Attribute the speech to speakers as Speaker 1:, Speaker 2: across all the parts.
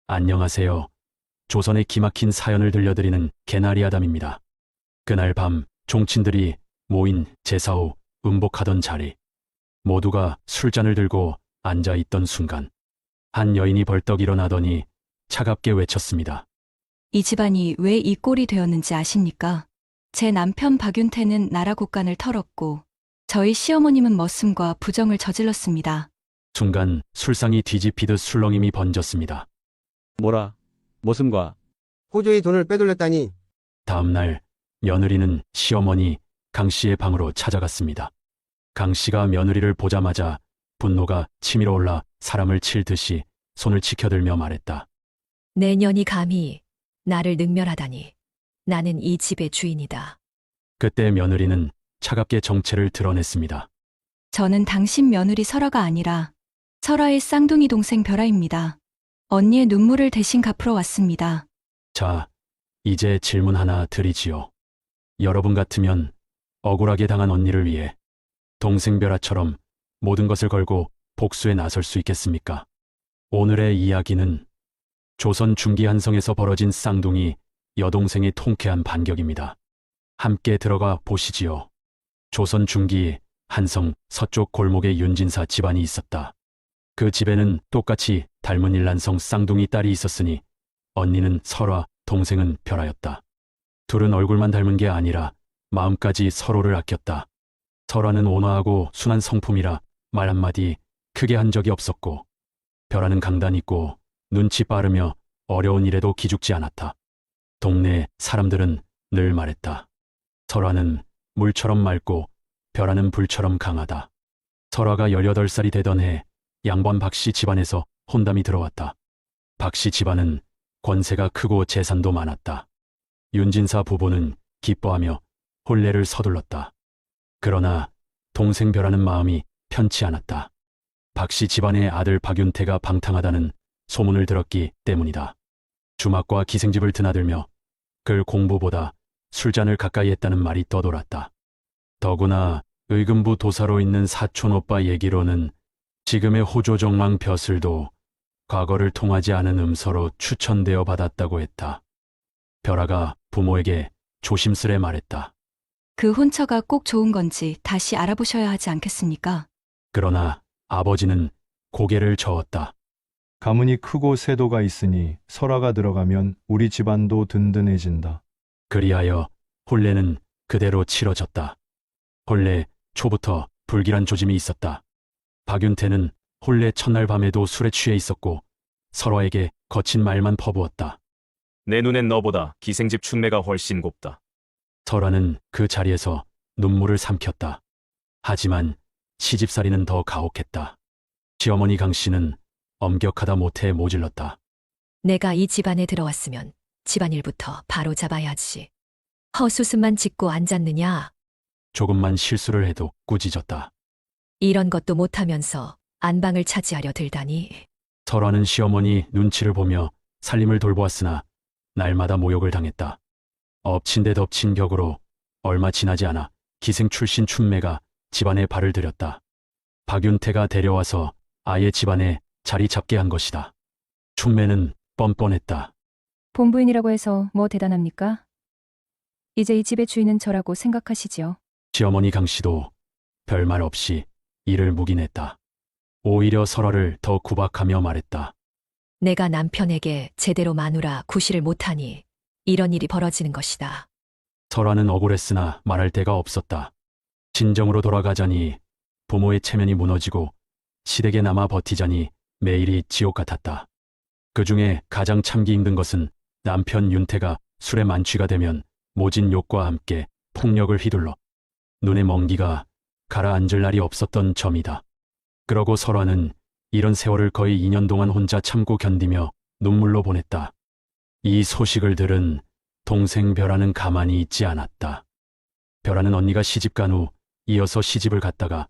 Speaker 1: 안녕하세요. 조선의 기막힌 사연을 들려드리는 개나리아담입니다. 그날 밤 종친들이 모인 제사 후 음복하던 자리, 모두가 술잔을 들고 앉아 있던 순간 한 여인이 벌떡 일어나더니 차갑게 외쳤습니다.
Speaker 2: 이 집안이 왜 이 꼴이 되었는지 아십니까? 제 남편 박윤태는 나라 국간을 털었고 저희 시어머님은 머슴과 부정을 저질렀습니다.
Speaker 1: 순간 술상이 뒤집히듯 술렁임이 번졌습니다.
Speaker 3: 뭐라? 머슴과
Speaker 4: 호조의 돈을 빼돌렸다니.
Speaker 1: 다음 날 며느리는 시어머니 강 씨의 방으로 찾아갔습니다. 강 씨가 며느리를 보자마자 분노가 치밀어 올라 사람을 칠 듯이 손을 치켜들며 말했다.
Speaker 5: 내 년이 감히 나를 능멸하다니. 나는 이 집의 주인이다.
Speaker 1: 그때 며느리는 차갑게 정체를 드러냈습니다.
Speaker 2: 저는 당신 며느리 설아가 아니라 설아의 쌍둥이 동생 별아입니다. 언니의 눈물을 대신 갚으러 왔습니다.
Speaker 1: 자, 이제 질문 하나 드리지요. 여러분 같으면 억울하게 당한 언니를 위해 동생 별아처럼 모든 것을 걸고 복수에 나설 수 있겠습니까? 오늘의 이야기는 조선 중기 한성에서 벌어진 쌍둥이 여동생의 통쾌한 반격입니다. 함께 들어가 보시지요. 조선 중기 한성 서쪽 골목에 윤진사 집안이 있었다. 그 집에는 똑같이 닮은 일란성 쌍둥이 딸이 있었으니 언니는 설화, 동생은 별아였다. 둘은 얼굴만 닮은 게 아니라 마음까지 서로를 아꼈다. 설화는 온화하고 순한 성품이라 말 한마디 크게 한 적이 없었고, 별아는 강단 있고 눈치 빠르며 어려운 일에도 기죽지 않았다. 동네 사람들은 늘 말했다. 설화는 물처럼 맑고 별아는 불처럼 강하다. 설화가 18살이 되던 해 양반 박씨 집안에서 혼담이 들어왔다. 박씨 집안은 권세가 크고 재산도 많았다. 윤진사 부부는 기뻐하며 혼례를 서둘렀다. 그러나 동생 별아는 마음이 편치 않았다. 박씨 집안의 아들 박윤태가 방탕하다는 소문을 들었기 때문이다. 주막과 기생집을 드나들며 글 공부보다 술잔을 가까이 했다는 말이 떠돌았다. 더구나 의금부 도사로 있는 사촌 오빠 얘기로는 지금의 호조정랑 벼슬도 과거를 통하지 않은 음서로 추천되어 받았다고 했다. 별아가 부모에게 조심스레 말했다.
Speaker 2: 그 혼처가 꼭 좋은 건지 다시 알아보셔야 하지 않겠습니까?
Speaker 1: 그러나 아버지는 고개를 저었다.
Speaker 6: 가문이 크고 세도가 있으니 설화가 들어가면 우리 집안도 든든해진다.
Speaker 1: 그리하여 혼례는 그대로 치러졌다. 혼례 초부터 불길한 조짐이 있었다. 박윤태는 혼례 첫날 밤에도 술에 취해 있었고 설화에게 거친 말만 퍼부었다.
Speaker 7: 내 눈엔 너보다 기생집 충매가 훨씬 곱다.
Speaker 1: 설화는 그 자리에서 눈물을 삼켰다. 하지만 시집살이는 더 가혹했다. 시어머니 강 씨는 엄격하다 못해 모질렀다.
Speaker 5: 내가 이 집안에 들어왔으면 집안일부터 바로 잡아야지. 허수습만 짓고 앉았느냐?
Speaker 1: 조금만 실수를 해도 꾸짖었다.
Speaker 5: 이런 것도 못하면서 안방을 차지하려 들다니.
Speaker 1: 설화는 시어머니 눈치를 보며 살림을 돌보았으나 날마다 모욕을 당했다. 엎친 데 덮친 격으로 얼마 지나지 않아 기생 출신 춘매가 집안에 발을 들였다. 박윤태가 데려와서 아예 집안에 자리 잡게 한 것이다. 춘매는 뻔뻔했다.
Speaker 8: 본부인이라고 해서 뭐 대단합니까? 이제 이 집의 주인은 저라고 생각하시지요.
Speaker 1: 시어머니 강 씨도 별말 없이 이를 묵인했다. 오히려 설화를 더 구박하며 말했다.
Speaker 5: 내가 남편에게 제대로 마누라 구실을 못하니 이런 일이 벌어지는 것이다.
Speaker 1: 설화는 억울했으나 말할 데가 없었다. 진정으로 돌아가자니 부모의 체면이 무너지고 시댁에 남아 버티자니 매일이 지옥 같았다. 그중에 가장 참기 힘든 것은 남편 윤태가 술에 만취가 되면 모진 욕과 함께 폭력을 휘둘러 눈에 먼기가 가라앉을 날이 없었던 점이다. 그러고 설화는 이런 세월을 거의 2년 동안 혼자 참고 견디며 눈물로 보냈다. 이 소식을 들은 동생 별아는 가만히 있지 않았다. 별아는 언니가 시집간 후 이어서 시집을 갔다가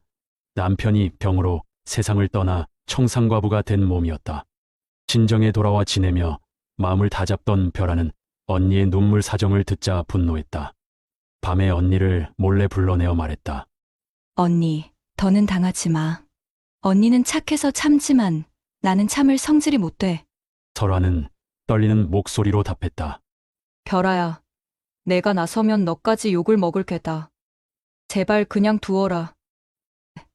Speaker 1: 남편이 병으로 세상을 떠나 청산과부가 된 몸이었다. 친정에 돌아와 지내며 마음을 다잡던 별아는 언니의 눈물 사정을 듣자 분노했다. 밤에 언니를 몰래 불러내어 말했다.
Speaker 2: 언니, 더는 당하지 마. 언니는 착해서 참지만 나는 참을 성질이 못 돼.
Speaker 1: 설화는 떨리는 목소리로 답했다.
Speaker 2: 별아야, 내가 나서면 너까지 욕을 먹을 게다. 제발 그냥 두어라.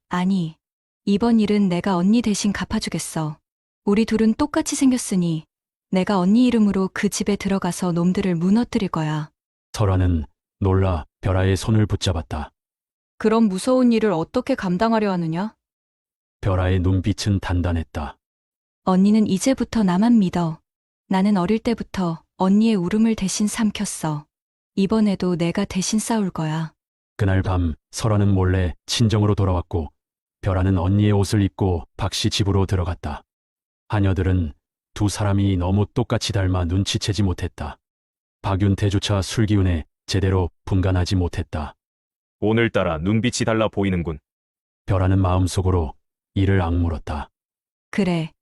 Speaker 2: 아니, 이번 일은 내가 언니 대신 갚아주겠어. 우리 둘은 똑같이 생겼으니 내가 언니 이름으로 그 집에 들어가서 놈들을 무너뜨릴 거야.
Speaker 1: 설화는 놀라 별아의 손을 붙잡았다.
Speaker 2: 그런 무서운 일을 어떻게 감당하려 하느냐?
Speaker 1: 별아의 눈빛은 단단했다.
Speaker 2: 언니는 이제부터 나만 믿어. 나는 어릴 때부터 언니의 울음을 대신 삼켰어. 이번에도 내가 대신 싸울 거야.
Speaker 1: 그날 밤 설화는 몰래 친정으로 돌아왔고 별아는 언니의 옷을 입고 박씨 집으로 들어갔다. 하녀들은 두 사람이 너무 똑같이 닮아 눈치채지 못했다. 박윤태조차 술기운에 제대로 분간하지 못했다.
Speaker 7: 오늘따라 눈빛이 달라 보이는군.
Speaker 1: 별아는 마음속으로 이를 악물었다.
Speaker 2: 그래.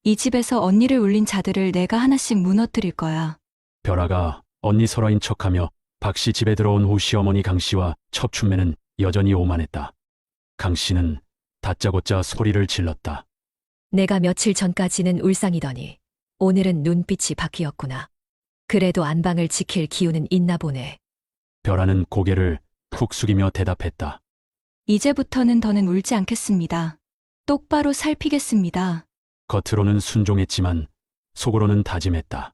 Speaker 2: 이 집에서 언니를 울린 자들을 내가 하나씩 무너뜨릴 거야.
Speaker 1: 별아가 언니 설화인 척하며 박씨 집에 들어온 후 시어머니 강씨와 첩춘매는 여전히 오만했다. 강씨는 다짜고짜 소리를 질렀다.
Speaker 5: 내가 며칠 전까지는 울상이더니 오늘은 눈빛이 바뀌었구나. 그래도 안방을 지킬 기운은 있나 보네.
Speaker 1: 별아는 고개를 푹 숙이며 대답했다.
Speaker 2: 이제부터는 더는 울지 않겠습니다. 똑바로 살피겠습니다.
Speaker 1: 겉으로는 순종했지만 속으로는 다짐했다.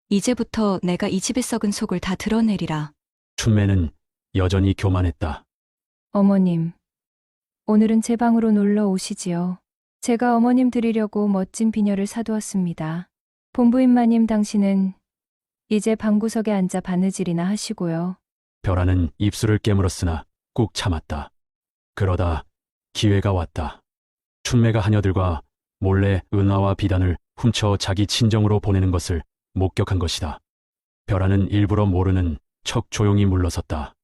Speaker 2: 이제부터 내가 이 집의 썩은 속을 다 드러내리라.
Speaker 1: 춘매는 여전히 교만했다.
Speaker 8: 어머님, 오늘은 제 방으로 놀러 오시지요. 제가 어머님 드리려고 멋진 비녀를 사두었습니다. 본부인마님 당신은 이제 방구석에 앉아 바느질이나 하시고요.
Speaker 1: 별아는 입술을 깨물었으나 꾹 참았다. 그러다 기회가 왔다. 춘매가 하녀들과 몰래 은화와 비단을 훔쳐 자기 친정으로 보내는 것을 목격한 것이다. 별아는 일부러 모르는 척 조용히 물러섰다.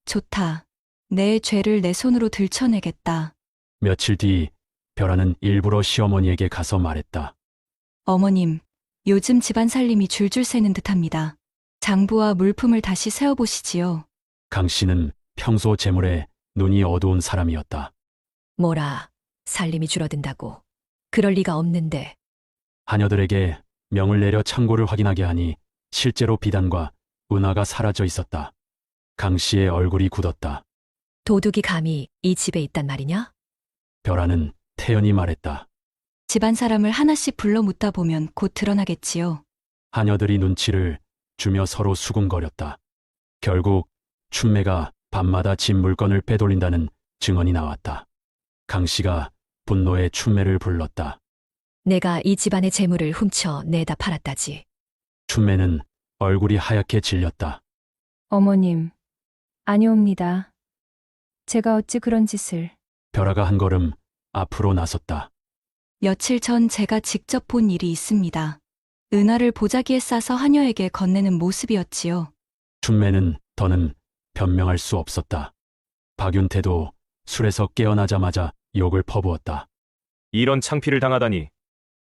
Speaker 2: 좋다. 내 죄를 내 손으로 들춰내겠다.
Speaker 1: 며칠 뒤 별아는 일부러 시어머니에게 가서 말했다.
Speaker 2: 어머님, 요즘 집안 살림이 줄줄 새는 듯합니다. 장부와 물품을 다시 세어보시지요.
Speaker 1: 강 씨는 평소 재물에 눈이 어두운 사람이었다.
Speaker 5: 뭐라, 살림이 줄어든다고. 그럴 리가 없는데.
Speaker 1: 하녀들에게 명을 내려 창고를 확인하게 하니 실제로 비단과 은화가 사라져 있었다. 강 씨의 얼굴이 굳었다.
Speaker 5: 도둑이 감히 이 집에 있단 말이냐?
Speaker 1: 별아는 태연히 말했다.
Speaker 2: 집안 사람을 하나씩 불러 묻다 보면 곧 드러나겠지요.
Speaker 1: 하녀들이 눈치를 주며 서로 수군거렸다. 결국 춘매가 밤마다 집 물건을 빼돌린다는 증언이 나왔다. 강 씨가 분노에 춘매를 불렀다.
Speaker 5: 내가 이 집안의 재물을 훔쳐 내다 팔았다지.
Speaker 1: 춘매는 얼굴이 하얗게 질렸다.
Speaker 8: 어머님, 아니옵니다. 제가 어찌 그런 짓을.
Speaker 1: 별아가 한 걸음 앞으로 나섰다.
Speaker 2: 며칠 전 제가 직접 본 일이 있습니다. 은화를 보자기에 싸서 하녀에게 건네는 모습이었지요.
Speaker 1: 춘매는 더는 변명할 수 없었다. 박윤태도 술에서 깨어나자마자 욕을 퍼부었다.
Speaker 7: 이런 창피를 당하다니.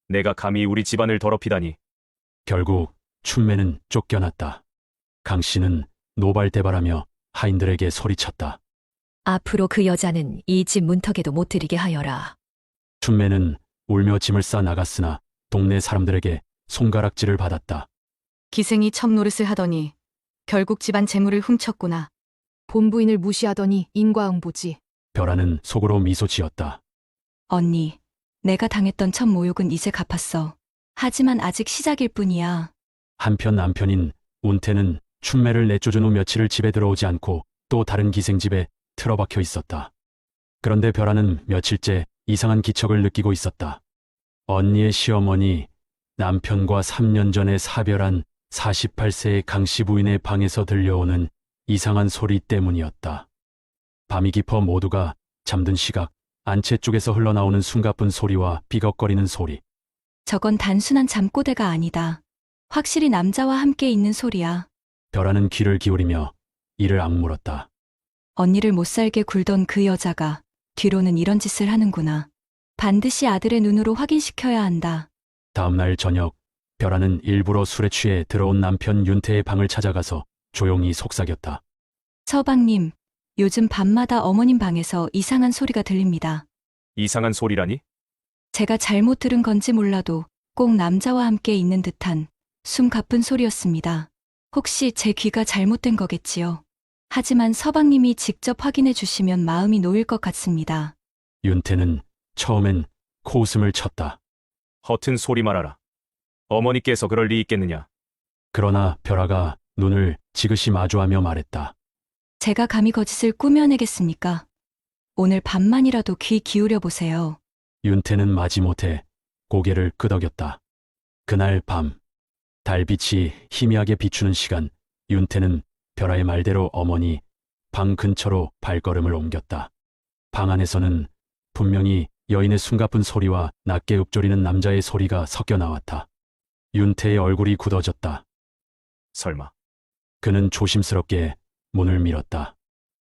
Speaker 7: 내가 감히 우리 집안을 더럽히다니.
Speaker 1: 결국 춘매는 쫓겨났다. 강 씨는 노발대발하며 하인들에게 소리쳤다.
Speaker 5: 앞으로 그 여자는 이 집 문턱에도 못 들이게 하여라.
Speaker 1: 춘매는 울며 짐을 싸 나갔으나 동네 사람들에게 손가락질을 받았다.
Speaker 9: 기생이 첩노릇을 하더니 결국 집안 재물을 훔쳤구나. 본부인을 무시하더니 인과응보지.
Speaker 1: 별아는 속으로 미소 지었다.
Speaker 2: 언니, 내가 당했던 첫 모욕은 이제 갚았어. 하지만 아직 시작일 뿐이야.
Speaker 1: 한편 남편인 운태는 춘매를 내쫓은 후 며칠을 집에 들어오지 않고 또 다른 기생집에 틀어박혀 있었다. 그런데 별아는 며칠째 이상한 기척을 느끼고 있었다. 언니의 시어머니, 남편과 3년 전에 사별한 48세의 강씨 부인의 방에서 들려오는 이상한 소리 때문이었다. 밤이 깊어 모두가 잠든 시각, 안채 쪽에서 흘러나오는 숨가쁜 소리와 삐걱거리는 소리.
Speaker 2: 저건 단순한 잠꼬대가 아니다. 확실히 남자와 함께 있는 소리야.
Speaker 1: 별아는 귀를 기울이며 이를 악물었다.
Speaker 2: 언니를 못살게 굴던 그 여자가 뒤로는 이런 짓을 하는구나. 반드시 아들의 눈으로 확인시켜야 한다.
Speaker 1: 다음 날 저녁, 별아는 일부러 술에 취해 들어온 남편 윤태의 방을 찾아가서 조용히 속삭였다.
Speaker 2: 서방님, 요즘 밤마다 어머님 방에서 이상한 소리가 들립니다.
Speaker 7: 이상한 소리라니?
Speaker 2: 제가 잘못 들은 건지 몰라도 꼭 남자와 함께 있는 듯한 숨 가쁜 소리였습니다. 혹시 제 귀가 잘못된 거겠지요. 하지만 서방님이 직접 확인해 주시면 마음이 놓일 것 같습니다.
Speaker 1: 윤태는 처음엔 코웃음을 쳤다.
Speaker 7: 허튼 소리 말아라. 어머니께서 그럴 리 있겠느냐.
Speaker 1: 그러나 벼라가 눈을 지그시 마주하며 말했다.
Speaker 2: 제가 감히 거짓을 꾸며내겠습니까? 오늘 밤만이라도 귀 기울여 보세요.
Speaker 1: 윤태는 마지못해 고개를 끄덕였다. 그날 밤, 달빛이 희미하게 비추는 시간, 윤태는 벼라의 말대로 어머니 방 근처로 발걸음을 옮겼다. 방 안에서는 분명히 여인의 숨가쁜 소리와 낮게 읊조리는 남자의 소리가 섞여 나왔다. 윤태의 얼굴이 굳어졌다.
Speaker 7: 설마.
Speaker 1: 그는 조심스럽게 문을 밀었다.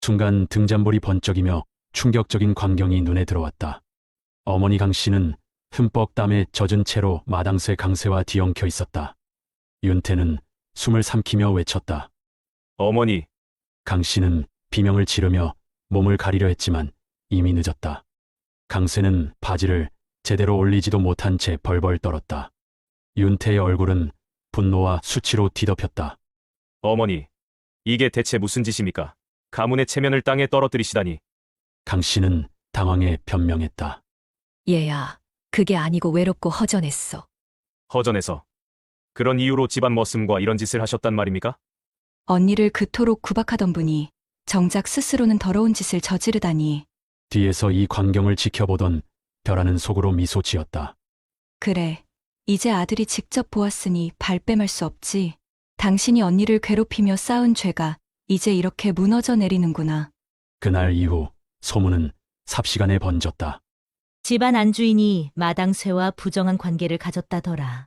Speaker 1: 순간 등잔불이 번쩍이며 충격적인 광경이 눈에 들어왔다. 어머니 강 씨는 흠뻑 땀에 젖은 채로 마당쇠 강쇠와 뒤엉켜 있었다. 윤태는 숨을 삼키며 외쳤다.
Speaker 7: 어머니,
Speaker 1: 강 씨는 비명을 지르며 몸을 가리려 했지만 이미 늦었다. 강쇠는 바지를 제대로 올리지도 못한 채 벌벌 떨었다. 윤태의 얼굴은 분노와 수치로 뒤덮였다.
Speaker 7: 어머니, 이게 대체 무슨 짓입니까? 가문의 체면을 땅에 떨어뜨리시다니.
Speaker 1: 강 씨는 당황해 변명했다.
Speaker 5: 얘야, 그게 아니고 외롭고 허전했어.
Speaker 7: 허전해서. 그런 이유로 집안 머슴과 이런 짓을 하셨단 말입니까?
Speaker 2: 언니를 그토록 구박하던 분이 정작 스스로는 더러운 짓을 저지르다니.
Speaker 1: 뒤에서 이 광경을 지켜보던 벼라는 속으로 미소 지었다.
Speaker 2: 그래, 이제 아들이 직접 보았으니 발뺌할 수 없지. 당신이 언니를 괴롭히며 쌓은 죄가 이제 이렇게 무너져 내리는구나.
Speaker 1: 그날 이후 소문은 삽시간에 번졌다.
Speaker 10: 집안 안주인이 마당쇠와 부정한 관계를 가졌다더라.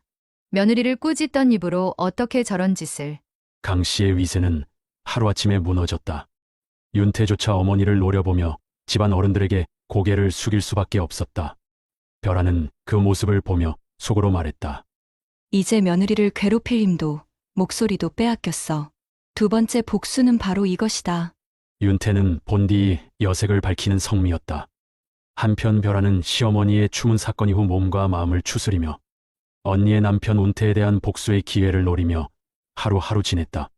Speaker 9: 며느리를 꾸짖던 입으로 어떻게 저런 짓을.
Speaker 1: 강 씨의 위세는 하루아침에 무너졌다. 윤태조차 어머니를 노려보며 집안 어른들에게 고개를 숙일 수밖에 없었다. 벼라는 그 모습을 보며 속으로 말했다.
Speaker 2: 이제 며느리를 괴롭힐 힘도 목소리도 빼앗겼어. 두 번째 복수는 바로 이것이다.
Speaker 1: 윤태는 본디 여색을 밝히는 성미였다. 한편 벼라는 시어머니의 추문 사건 이후 몸과 마음을 추스리며 언니의 남편 운태에 대한 복수의 기회를 노리며 하루하루 지냈다.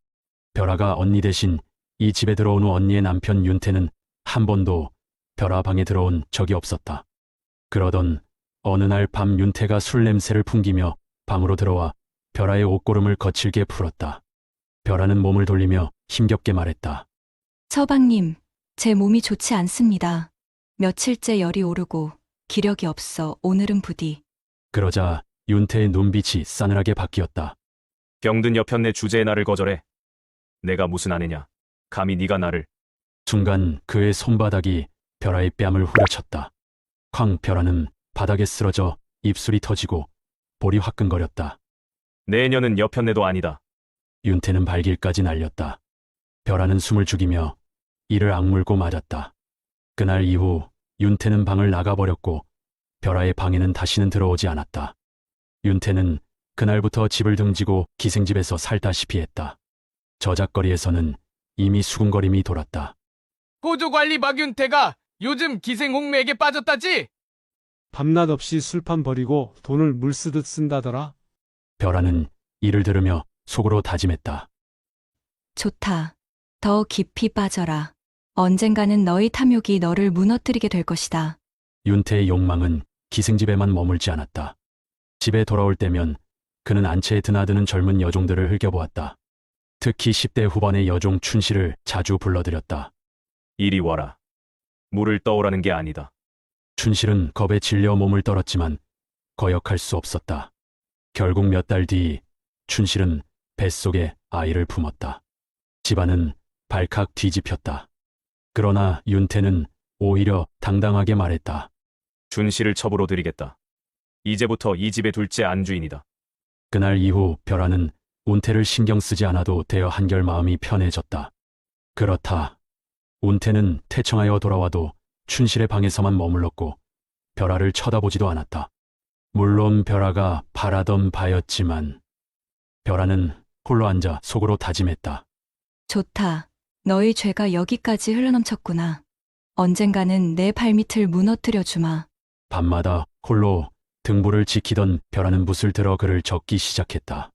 Speaker 1: 벼라가 언니 대신 이 집에 들어온 후 언니의 남편 윤태는 한 번도 벼라 방에 들어온 적이 없었다. 그러던 어느 날 밤 윤태가 술 냄새를 풍기며 방으로 들어와 벼라의 옷고름을 거칠게 풀었다. 벼라는 몸을 돌리며 힘겹게 말했다.
Speaker 2: 서방님, 제 몸이 좋지 않습니다. 며칠째 열이 오르고 기력이 없어 오늘은 부디.
Speaker 1: 그러자 윤태의 눈빛이 싸늘하게 바뀌었다.
Speaker 7: 병든 여편네 주제의 나를 거절해. 내가 무슨 아내냐. 감히 네가 나를.
Speaker 1: 순간 그의 손바닥이 벼라의 뺨을 후려쳤다. 쾅 벼라는 바닥에 쓰러져 입술이 터지고 볼이 화끈거렸다.
Speaker 7: 내년은 여편네도 아니다.
Speaker 1: 윤태는 발길까지 날렸다. 벼라는 숨을 죽이며 이를 악물고 맞았다. 그날 이후 윤태는 방을 나가버렸고 벼라의 방에는 다시는 들어오지 않았다. 윤태는 그날부터 집을 등지고 기생집에서 살다시피 했다. 저작거리에서는 이미 수군거림이 돌았다.
Speaker 11: 호조관리 박윤태가 요즘 기생 홍매에게 빠졌다지?
Speaker 12: 밤낮 없이 술판 버리고 돈을 물쓰듯 쓴다더라.
Speaker 1: 벼라는 이를 들으며 속으로 다짐했다.
Speaker 2: 좋다. 더 깊이 빠져라. 언젠가는 너의 탐욕이 너를 무너뜨리게 될 것이다.
Speaker 1: 윤태의 욕망은 기생집에만 머물지 않았다. 집에 돌아올 때면 그는 안채에 드나드는 젊은 여종들을 흘겨보았다. 특히 10대 후반의 여종 춘씨를 자주 불러들였다.
Speaker 7: 이리 와라. 물을 떠오라는 게 아니다.
Speaker 1: 춘실은 겁에 질려 몸을 떨었지만 거역할 수 없었다. 결국 몇 달 뒤 춘실은 뱃속에 아이를 품었다. 집안은 발칵 뒤집혔다. 그러나 윤태는 오히려 당당하게 말했다.
Speaker 7: 준씨를 첩으로 드리겠다. 이제부터 이 집의 둘째 안주인이다.
Speaker 1: 그날 이후 벼라는 운태를 신경 쓰지 않아도 되어 한결 마음이 편해졌다. 그렇다. 운태는 태청하여 돌아와도 춘실의 방에서만 머물렀고 벼라를 쳐다보지도 않았다. 물론 벼라가 바라던 바였지만 벼라는 홀로 앉아 속으로 다짐했다.
Speaker 2: 좋다. 너의 죄가 여기까지 흘러넘쳤구나. 언젠가는 내 발밑을 무너뜨려 주마.
Speaker 1: 밤마다 홀로 등불을 지키던 벼라는 붓을 들어 글을 적기 시작했다.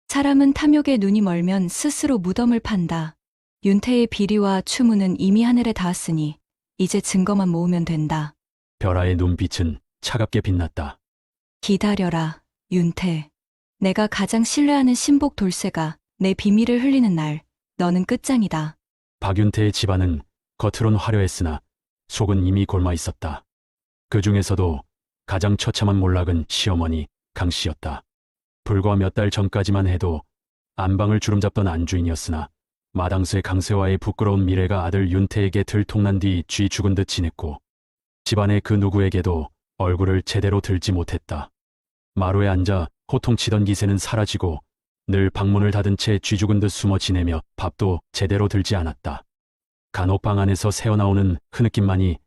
Speaker 2: 사람은 탐욕에 눈이 멀면 스스로 무덤을 판다. 윤태의 비리와 추문은 이미 하늘에 닿았으니 이제 증거만 모으면 된다.
Speaker 1: 벼라의 눈빛은 차갑게 빛났다.
Speaker 2: 기다려라, 윤태. 내가 가장 신뢰하는 신복 돌쇠가 내 비밀을 흘리는 날, 너는 끝장이다.
Speaker 1: 박윤태의 집안은 겉으론 화려했으나 속은 이미 골마 있었다. 그 중에서도 가장 처참한 몰락은 시어머니 강씨였다. 불과 몇 달 전까지만 해도 안방을 주름잡던 안주인이었으나 마당쇠 강세와의 부끄러운 미래가 아들 윤태에게 들통난 뒤 쥐 죽은 듯 지냈고 집안의 그 누구에게도 얼굴을 제대로 들지 못했다. 마루에 앉아 호통치던 기세는 사라지고 늘 방문을 닫은 채 쥐 죽은 듯 숨어 지내며 밥도 제대로 들지 않았다. 간혹 방 안에서 새어나오는 흐느낌만이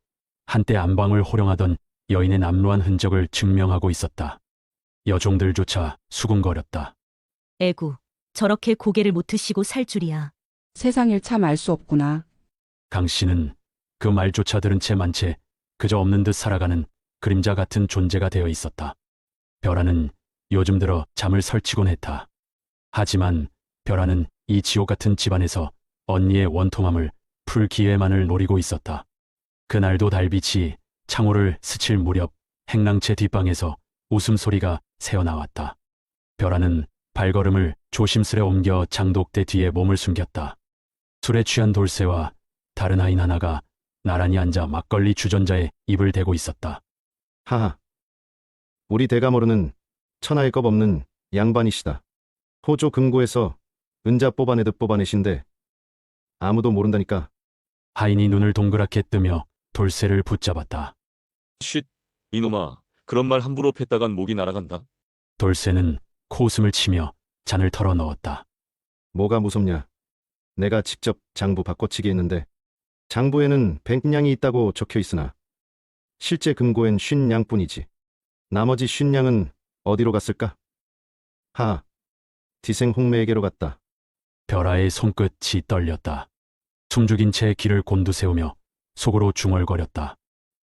Speaker 1: 한때 안방을 호령하던 여인의 남루한 흔적을 증명하고 있었다. 여종들조차 수군거렸다.
Speaker 10: 에구, 저렇게 고개를 못 드시고 살 줄이야.
Speaker 13: 세상일 참 알 수 없구나.
Speaker 1: 강 씨는 그 말조차 들은 채 만 채 그저 없는 듯 살아가는 그림자 같은 존재가 되어 있었다. 벼라는 요즘 들어 잠을 설치곤 했다. 하지만 벼라는 이 지옥 같은 집안에서 언니의 원통함을 풀 기회만을 노리고 있었다. 그날도 달빛이 창호를 스칠 무렵 행랑채 뒷방에서 웃음소리가 새어나왔다. 벼라는 발걸음을 조심스레 옮겨 장독대 뒤에 몸을 숨겼다. 술에 취한 돌쇠와 다른 아인 하나가 나란히 앉아 막걸리 주전자에 입을 대고 있었다.
Speaker 4: 하하. 우리 대가 모르는 천하의 겁 없는 양반이시다. 호조 금고에서 은자 뽑아내듯 뽑아내신데 아무도 모른다니까.
Speaker 1: 하인이 눈을 동그랗게 뜨며 돌쇠를 붙잡았다.
Speaker 14: 쉿, 이놈아. 그런 말 함부로 팼다간 목이 날아간다.
Speaker 1: 돌쇠는 코웃음을 치며 잔을 털어 넣었다.
Speaker 4: 뭐가 무섭냐. 내가 직접 장부 바꿔치기 했는데 장부에는 100냥이 있다고 적혀 있으나 실제 금고엔 50냥뿐이지. 나머지 50냥은 어디로 갔을까? 하하. 디생 홍매에게로 갔다.
Speaker 1: 벼라의 손끝이 떨렸다. 숨죽인 채 귀를 곤두세우며 속으로 중얼거렸다.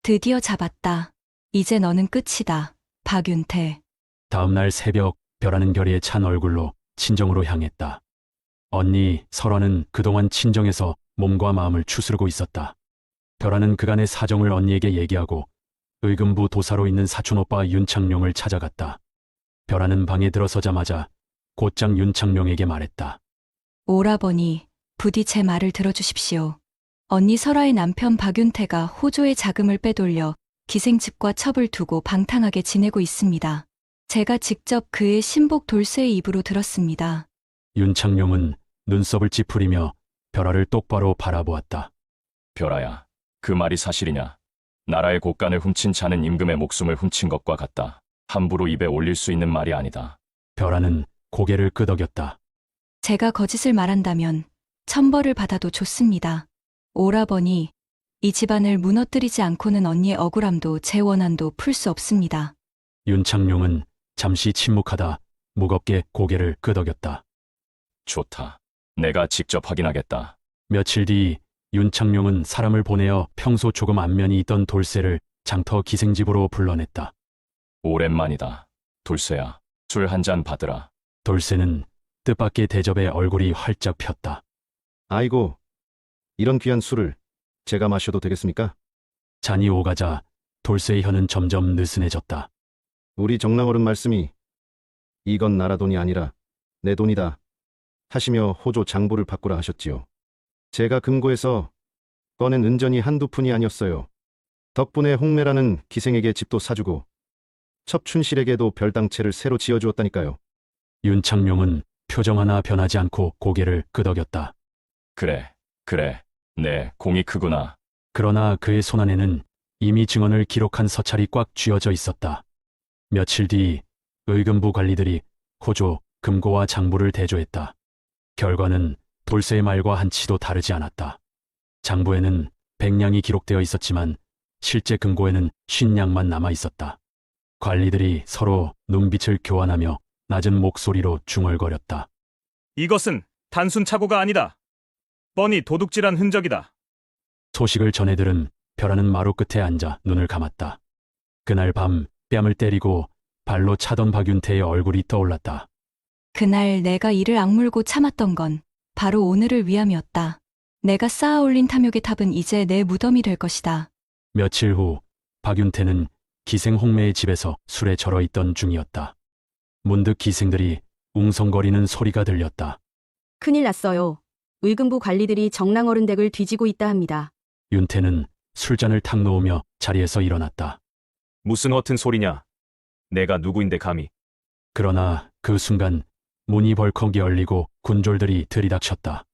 Speaker 2: 드디어 잡았다. 이제 너는 끝이다, 박윤태.
Speaker 1: 다음 날 새벽 벼라는 결의에 찬 얼굴로 친정으로 향했다. 언니 설화는 그동안 친정에서 몸과 마음을 추스르고 있었다. 벼라는 그간의 사정을 언니에게 얘기하고 의금부 도사로 있는 사촌오빠 윤창룡을 찾아갔다. 벼라는 방에 들어서자마자 곧장 윤창룡에게 말했다.
Speaker 2: 오라버니, 부디 제 말을 들어주십시오. 언니 설화의 남편 박윤태가 호조의 자금을 빼돌려 기생집과 첩을 두고 방탕하게 지내고 있습니다. 제가 직접 그의 신복 돌쇠의 입으로 들었습니다.
Speaker 1: 윤창룡은 눈썹을 찌푸리며 벼라를 똑바로 바라보았다.
Speaker 7: 벼라야, 그 말이 사실이냐? 나라의 곳간을 훔친 자는 임금의 목숨을 훔친 것과 같다. 함부로 입에 올릴 수 있는 말이 아니다.
Speaker 1: 벼라는 고개를 끄덕였다.
Speaker 2: 제가 거짓을 말한다면 천벌을 받아도 좋습니다. 오라버니, 이 집안을 무너뜨리지 않고는 언니의 억울함도 제 원한도 풀 수 없습니다.
Speaker 1: 윤창룡은 잠시 침묵하다 무겁게 고개를 끄덕였다.
Speaker 7: 좋다. 내가 직접 확인하겠다.
Speaker 1: 며칠 뒤 윤창룡은 사람을 보내어 평소 조금 안면이 있던 돌쇠를 장터 기생집으로 불러냈다.
Speaker 7: 오랜만이다. 돌쇠야, 술 한 잔 받으라.
Speaker 1: 돌쇠는 뜻밖의 대접에 얼굴이 활짝 폈다.
Speaker 4: 아이고, 이런 귀한 술을 제가 마셔도 되겠습니까?
Speaker 1: 잔이 오가자 돌쇠의 혀는 점점 느슨해졌다.
Speaker 4: 우리 정랑어른 말씀이 이건 나라 돈이 아니라 내 돈이다 하시며 호조 장부를 바꾸라 하셨지요. 제가 금고에서 꺼낸 은전이 한두 푼이 아니었어요. 덕분에 홍매라는 기생에게 집도 사주고 첩춘실에게도 별당채를 새로 지어주었다니까요.
Speaker 1: 윤창룡은 표정 하나 변하지 않고 고개를 끄덕였다.
Speaker 7: 그래. 네, 공이 크구나.
Speaker 1: 그러나 그의 손안에는 이미 증언을 기록한 서찰이 꽉 쥐어져 있었다. 며칠 뒤 의금부 관리들이 호조, 금고와 장부를 대조했다. 결과는 돌쇠의 말과 한치도 다르지 않았다. 장부에는 100냥이 기록되어 있었지만 실제 금고에는 50냥만 남아 있었다. 관리들이 서로 눈빛을 교환하며 낮은 목소리로 중얼거렸다.
Speaker 11: 이것은 단순 착오가 아니다. 뻔히 도둑질한 흔적이다.
Speaker 1: 소식을 전해 들은 벼라는 마루 끝에 앉아 눈을 감았다. 그날 밤 뺨을 때리고 발로 차던 박윤태의 얼굴이 떠올랐다.
Speaker 2: 그날 내가 이를 악물고 참았던 건 바로 오늘을 위함이었다. 내가 쌓아 올린 탐욕의 탑은 이제 내 무덤이 될 것이다.
Speaker 1: 며칠 후 박윤태는 기생 홍매의 집에서 술에 절어 있던 중이었다. 문득 기생들이 웅성거리는 소리가 들렸다.
Speaker 13: 큰일 났어요. 의금부 관리들이 정랑어른 댁을 뒤지고 있다 합니다.
Speaker 1: 윤태는 술잔을 탁 놓으며 자리에서 일어났다.
Speaker 11: 무슨 허튼 소리냐? 내가 누구인데 감히?
Speaker 1: 그러나 그 순간 문이 벌컥 열리고 군졸들이 들이닥쳤다.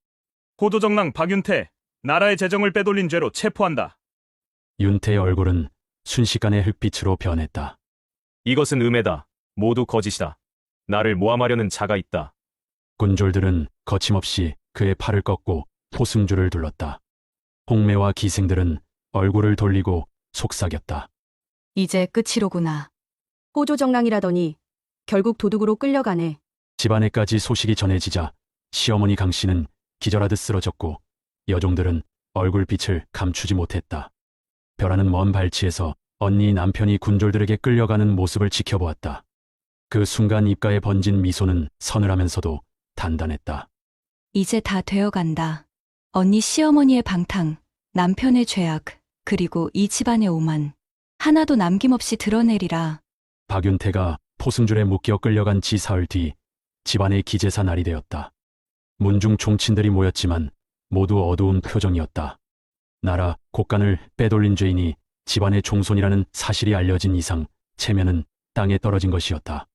Speaker 11: 호조정랑 박윤태, 나라의 재정을 빼돌린 죄로 체포한다.
Speaker 1: 윤태의 얼굴은 순식간에 흙빛으로 변했다.
Speaker 11: 이것은 음해다. 모두 거짓이다. 나를 모함하려는 자가 있다.
Speaker 1: 군졸들은 거침없이 그의 팔을 꺾고 포승줄을 둘렀다. 홍매와 기생들은 얼굴을 돌리고 속삭였다.
Speaker 2: 이제 끝이로구나.
Speaker 13: 호조정랑이라더니 결국 도둑으로 끌려가네.
Speaker 1: 집안에까지 소식이 전해지자 시어머니 강 씨는 기절하듯 쓰러졌고 여종들은 얼굴빛을 감추지 못했다. 벼라는 먼 발치에서 언니 남편이 군졸들에게 끌려가는 모습을 지켜보았다. 그 순간 입가에 번진 미소는 서늘하면서도 단단했다.
Speaker 2: 이제 다 되어간다. 언니 시어머니의 방탕, 남편의 죄악, 그리고 이 집안의 오만. 하나도 남김없이 드러내리라.
Speaker 1: 박윤태가 포승줄에 묶여 끌려간 지 사흘 뒤 집안의 기제사 날이 되었다. 문중 종친들이 모였지만 모두 어두운 표정이었다. 나라 곳간을 빼돌린 죄인이 집안의 종손이라는 사실이 알려진 이상 체면은 땅에 떨어진 것이었다.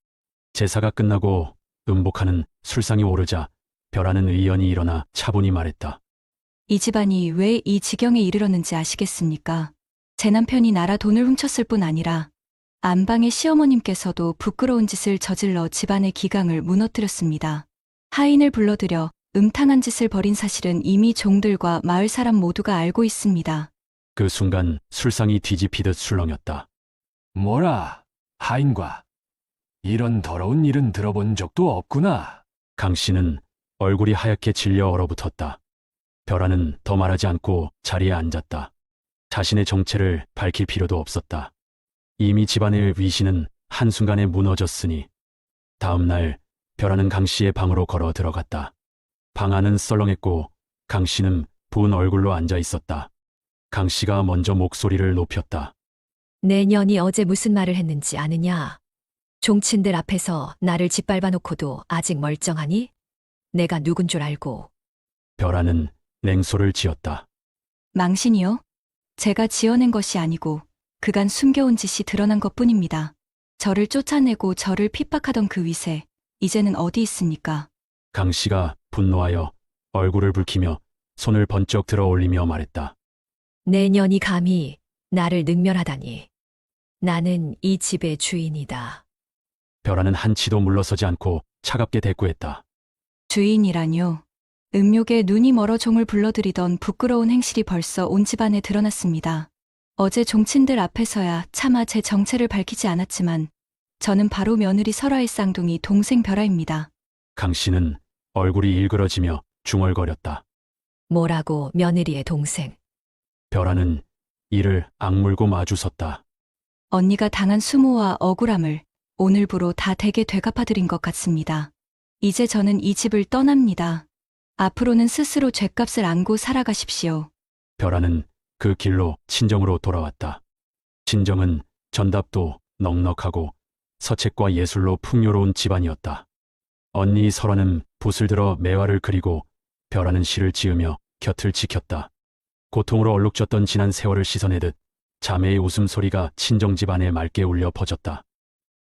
Speaker 1: 제사가 끝나고 음복하는 술상이 오르자 벼라는 의연이 일어나 차분히 말했다.
Speaker 2: 이 집안이 왜 이 지경에 이르렀는지 아시겠습니까? 제 남편이 나라 돈을 훔쳤을 뿐 아니라 안방의 시어머님께서도 부끄러운 짓을 저질러 집안의 기강을 무너뜨렸습니다. 하인을 불러들여 음탕한 짓을 벌인 사실은 이미 종들과 마을 사람 모두가 알고 있습니다.
Speaker 1: 그 순간 술상이 뒤집히듯 술렁였다.
Speaker 15: 뭐라, 하인과. 이런 더러운 일은 들어본 적도 없구나.
Speaker 1: 강 씨는 얼굴이 하얗게 질려 얼어붙었다. 벼라는 더 말하지 않고 자리에 앉았다. 자신의 정체를 밝힐 필요도 없었다. 이미 집안의 위신은 한순간에 무너졌으니. 다음 날 벼라는 강 씨의 방으로 걸어 들어갔다. 방 안은 썰렁했고 강 씨는 부은 얼굴로 앉아 있었다. 강 씨가 먼저 목소리를 높였다.
Speaker 5: 내 년이 어제 무슨 말을 했는지 아느냐? 종친들 앞에서 나를 짓밟아 놓고도 아직 멀쩡하니? 내가 누군 줄 알고.
Speaker 1: 벼라는 냉소를 지었다.
Speaker 2: 망신이요? 제가 지어낸 것이 아니고 그간 숨겨온 짓이 드러난 것뿐입니다. 저를 쫓아내고 저를 핍박하던 그 위세, 이제는 어디 있습니까?
Speaker 1: 강 씨가 분노하여 얼굴을 붉히며 손을 번쩍 들어 올리며 말했다.
Speaker 5: 내 년이 감히 나를 능멸하다니. 나는 이 집의 주인이다.
Speaker 1: 벼라는 한치도 물러서지 않고 차갑게 대꾸했다.
Speaker 2: 주인이라뇨. 음욕에 눈이 멀어 종을 불러들이던 부끄러운 행실이 벌써 온 집안에 드러났습니다. 어제 종친들 앞에서야 차마 제 정체를 밝히지 않았지만 저는 바로 며느리 설아의 쌍둥이 동생 벼라입니다.
Speaker 1: 강 씨는 얼굴이 일그러지며 중얼거렸다.
Speaker 5: 뭐라고 며느리의 동생.
Speaker 1: 벼라는 이를 악물고 마주섰다.
Speaker 2: 언니가 당한 수모와 억울함을 오늘부로 다 대게 되갚아드린 것 같습니다. 이제 저는 이 집을 떠납니다. 앞으로는 스스로 죗값을 안고 살아가십시오.
Speaker 1: 벼라는 그 길로 친정으로 돌아왔다. 친정은 전답도 넉넉하고 서책과 예술로 풍요로운 집안이었다. 언니 설화는 붓을 들어 매화를 그리고 벼라는 시를 지으며 곁을 지켰다. 고통으로 얼룩졌던 지난 세월을 씻어내듯 자매의 웃음소리가 친정 집안에 맑게 울려 퍼졌다.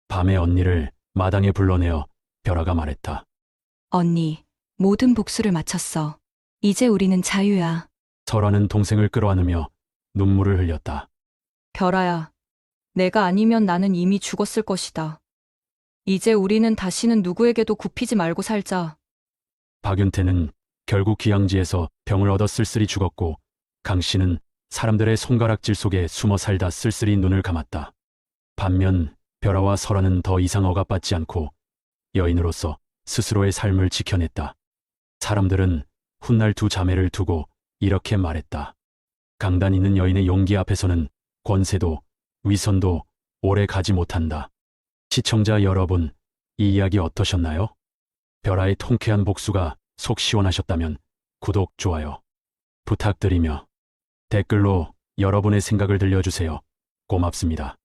Speaker 1: 밤에 언니를 마당에 불러내어 벼라가 말했다.
Speaker 2: 언니, 모든 복수를 마쳤어. 이제 우리는 자유야.
Speaker 1: 설화는 동생을 끌어안으며 눈물을 흘렸다.
Speaker 2: 벼라야, 내가 아니면 나는 이미 죽었을 것이다. 이제 우리는 다시는 누구에게도 굽히지 말고 살자.
Speaker 1: 박윤태는 결국 귀양지에서 병을 얻어 쓸쓸히 죽었고 강 씨는 사람들의 손가락질 속에 숨어 살다 쓸쓸히 눈을 감았다. 반면 벼라와 설화는 더 이상 억압받지 않고 여인으로서 스스로의 삶을 지켜냈다. 사람들은 훗날 두 자매를 두고 이렇게 말했다. 강단 있는 여인의 용기 앞에서는 권세도 위선도 오래 가지 못한다. 시청자 여러분, 이 이야기 어떠셨나요? 별아의 통쾌한 복수가 속 시원하셨다면 구독, 좋아요 부탁드리며 댓글로 여러분의 생각을 들려주세요. 고맙습니다.